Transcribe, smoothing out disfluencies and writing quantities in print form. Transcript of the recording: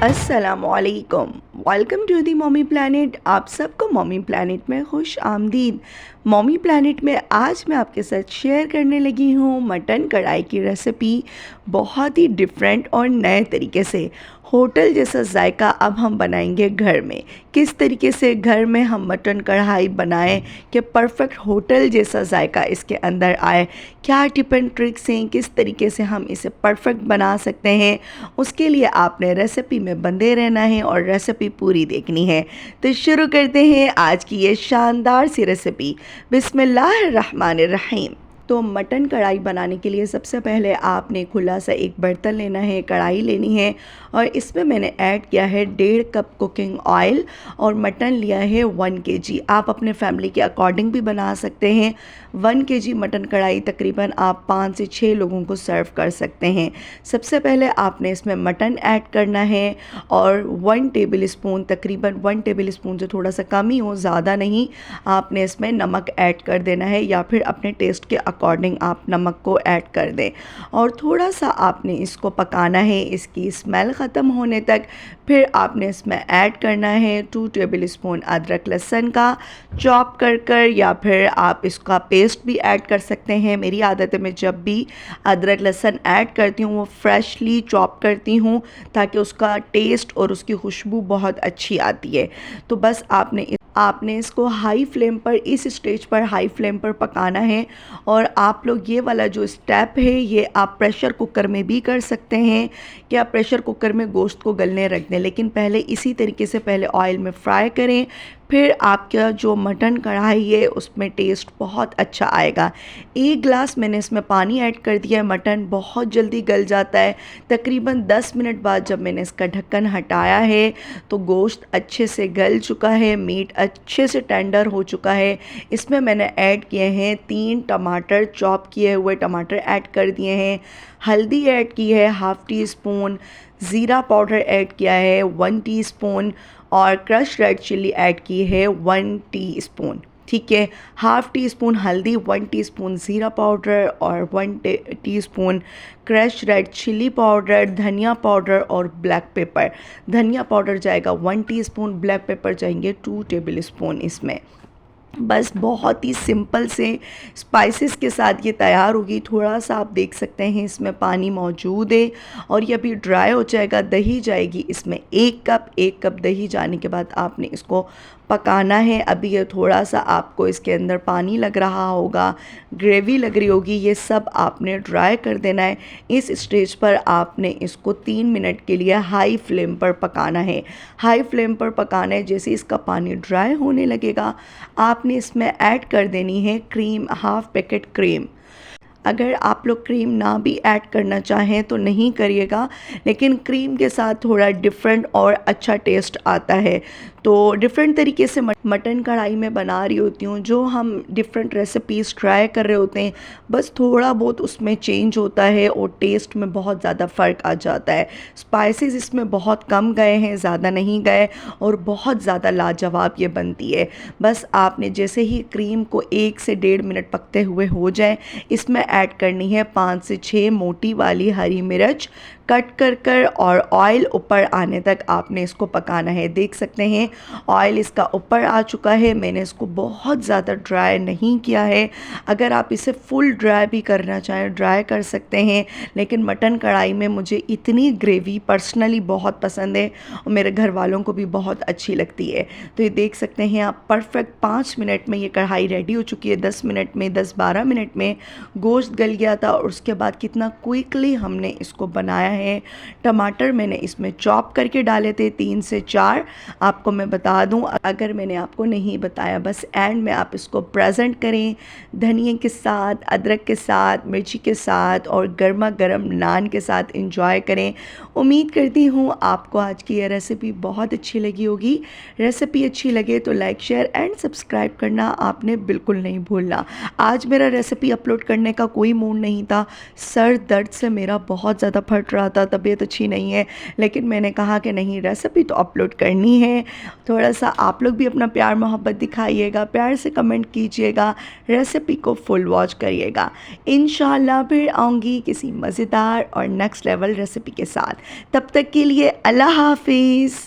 अस्सलामुअलैकुम। Welcome to the mommy planet. आप सबको मॉमी प्लानट में खुश आमदीद। मॉमी प्लानट में आज मैं आपके साथ शेयर करने लगी हूँ मटन कढ़ाई की रेसिपी, बहुत ही डिफरेंट और नए तरीके से। होटल जैसा जायका अब हम बनाएंगे घर में। किस तरीके से घर में हम मटन कढ़ाई बनाएं कि परफेक्ट होटल जैसा जायका इसके अंदर आए, क्या टिप एंड ट्रिक्स हैं, किस तरीके से हम इसे परफेक्ट बना सकते हैं, उसके लिए आपने रेसिपी में बंधे रहना है और रेसिपी पूरी देखनी है। तो शुरू करते हैं आज की ये शानदार सी रेसिपी। बिस्मिल्लाहिर्रहमानिर्रहीम। तो मटन कढ़ाई बनाने के लिए सबसे पहले आपने खुला सा एक बर्तन लेना है, कढ़ाई लेनी है और इसमें मैंने ऐड किया है 1.5 कप कुकिंग ऑयल और मटन लिया है 1 केजी। आप अपने फैमिली के अकॉर्डिंग भी बना सकते हैं। 1 केजी मटन कढ़ाई तकरीबन आप 5 से 6 लोगों को सर्व कर सकते हैं। सबसे पहले आपने इसमें मटन ऐड करना है और 1 टेबल स्पून, तकरीबन 1 टेबल स्पून से थोड़ा सा कम ही हो, ज़्यादा नहीं, आपने इसमें नमक ऐड कर देना है या फिर अपने टेस्ट के अकॉर्डिंग आप नमक को ऐड कर दें और थोड़ा सा आपने इसको पकाना है इसकी स्मेल ख़त्म होने तक। फिर आपने इसमें ऐड करना है 2 टेबल स्पून अदरक लहसुन का चॉप कर या फिर आप इसका पेस्ट भी ऐड कर सकते हैं। मेरी आदत है मैं जब भी अदरक लहसुन ऐड करती हूँ वो फ्रेशली चॉप करती हूँ ताकि उसका टेस्ट और उसकी खुशबू बहुत अच्छी आती है। तो बस आपने इसको हाई फ्लेम पर, इस स्टेज पर हाई फ्लेम पर पकाना है। और आप लोग ये वाला जो स्टेप है ये आप प्रेशर कुकर में भी कर सकते हैं कि आप प्रेशर कुकर में गोश्त को गलने रख दें, लेकिन पहले इसी तरीके से पहले ऑयल में फ्राई करें, फिर आपका जो मटन कढ़ाई है उसमें टेस्ट बहुत अच्छा आएगा। 1 गिलास मैंने इसमें पानी ऐड कर दिया है। मटन बहुत जल्दी गल जाता है। तकरीबन 10 मिनट बाद जब मैंने इसका ढक्कन हटाया है तो गोश्त अच्छे से गल चुका है, मीट अच्छे से टेंडर हो चुका है। इसमें मैंने ऐड किए हैं 3 टमाटर, चॉप किए हुए टमाटर ऐड कर दिए हैं। हल्दी ऐड की है हाफ़ टी स्पून, ज़ीरा पाउडर ऐड किया है 1 टीस्पून और क्रश रेड चिल्ली ऐड की है 1 टीस्पून। ठीक है, हाफ़ टी स्पून हल्दी, 1 टीस्पून ज़ीरा पाउडर और 1 teaspoon crush red chilli powder, धनिया पाउडर और ब्लैक पेपर। धनिया पाउडर जाएगा 1 टीस्पून, ब्लैक पेपर जाएंगे 2 टेबल स्पून इसमें। बस बहुत ही सिंपल से स्पाइसेस के साथ ये तैयार होगी। थोड़ा सा आप देख सकते हैं इसमें पानी मौजूद है और ये अभी ड्राई हो जाएगा। दही जाएगी इसमें 1 कप दही जाने के बाद आपने इसको पकाना है। अभी ये थोड़ा सा आपको इसके अंदर पानी लग रहा होगा, ग्रेवी लग रही होगी, ये सब आपने ड्राई कर देना है। इस स्टेज पर आपने इसको 3 मिनट के लिए हाई फ्लेम पर पकाना है। हाई फ्लेम पर पकाना है। जैसे इसका पानी ड्राई होने लगेगा आपने इसमें ऐड कर देनी है क्रीम, हाफ़ पैकेट क्रीम। अगर आप लोग क्रीम ना भी ऐड करना चाहें तो नहीं करिएगा, लेकिन क्रीम के साथ थोड़ा डिफरेंट और अच्छा टेस्ट आता है। तो डिफरेंट तरीके से मटन कढ़ाई में बना रही होती हूँ। जो हम डिफरेंट रेसिपीज़ ट्राई कर रहे होते हैं बस थोड़ा बहुत उसमें चेंज होता है और टेस्ट में बहुत ज़्यादा फ़र्क आ जाता है। स्पाइसेस इसमें बहुत कम गए हैं, ज़्यादा नहीं गए और बहुत ज़्यादा लाजवाब ये बनती है। बस आपने जैसे ही क्रीम को 1 से 1.5 मिनट पकते हुए हो जाए इसमें ऐड करनी है 5 से 6 मोटी वाली हरी मिर्च कट कर और ऑयल ऊपर आने तक आपने इसको पकाना है। देख सकते हैं ऑयल इसका ऊपर आ चुका है। मैंने इसको बहुत ज़्यादा ड्राई नहीं किया है। अगर आप इसे फुल ड्राई भी करना चाहें ड्राई कर सकते हैं, लेकिन मटन कढ़ाई में मुझे इतनी ग्रेवी पर्सनली बहुत पसंद है और मेरे घर वालों को भी बहुत अच्छी लगती है। तो ये देख सकते हैं आप परफेक्ट 5 मिनट में ये कढ़ाई रेडी हो चुकी है। 10 मिनट में, 10-12 मिनट में गोश्त गल गया था और उसके बाद कितना क्विकली हमने इसको बनाया है। टमाटर मैंने इसमें चॉप करके डाले थे 3 से 4। आपको मैं बता दूं अगर मैंने आपको नहीं बताया, बस एंड में आप इसको प्रेजेंट करें धनिया के साथ, अदरक के साथ, मिर्ची के साथ और गर्मा गर्म नान के साथ इंजॉय करें। उम्मीद करती हूँ आपको आज की ये रेसिपी बहुत अच्छी लगी होगी। रेसिपी अच्छी लगे तो लाइक, शेयर एंड सब्सक्राइब करना आपने बिल्कुल नहीं भूलना। आज मेरा रेसिपी अपलोड करने का कोई मूड नहीं था, सर दर्द से मेरा बहुत ज़्यादा फट रहा था, तबीयत अच्छी नहीं है, लेकिन मैंने कहा कि नहीं, रेसिपी तो अपलोड करनी है। थोड़ा सा आप लोग भी अपना प्यार मोहब्बत दिखाइएगा, प्यार से कमेंट कीजिएगा, रेसिपी को फुल वॉच करिएगा। इंशाल्लाह फिर आऊँगी किसी मज़ेदार और नेक्स्ट लेवल रेसिपी के साथ। तब तक के लिए अल्लाह हाफिज़।